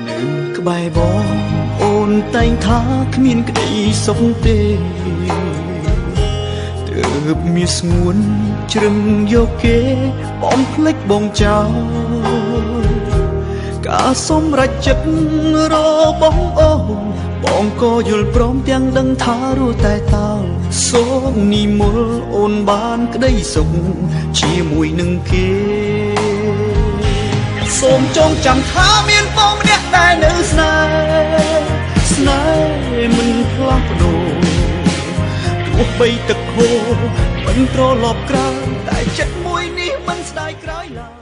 នៅក្បែរបងអូនតែងថាគ្មានក្តីសុខទេទើបមានស្ងួនជ្រឹងយកគេបងភ្លេចបងចោលការសម្រេចចិត្តរបស់អូនបងក៏យល់ព្រមទាំងដឹងថារស់តែតើសូមនិមលអូនបានក្តីសុខជាមួយនឹងគេសូមចងចាំថាមានបងម្នាក់ដែលនៅស្នេហ៍មិនផ្លាស់ប្ដូរទោះបីទឹកហូរមិនត្រឡប់ក្រោយតែចិត្តមួយនេះមិនស្ដាយក្រោយឡើយ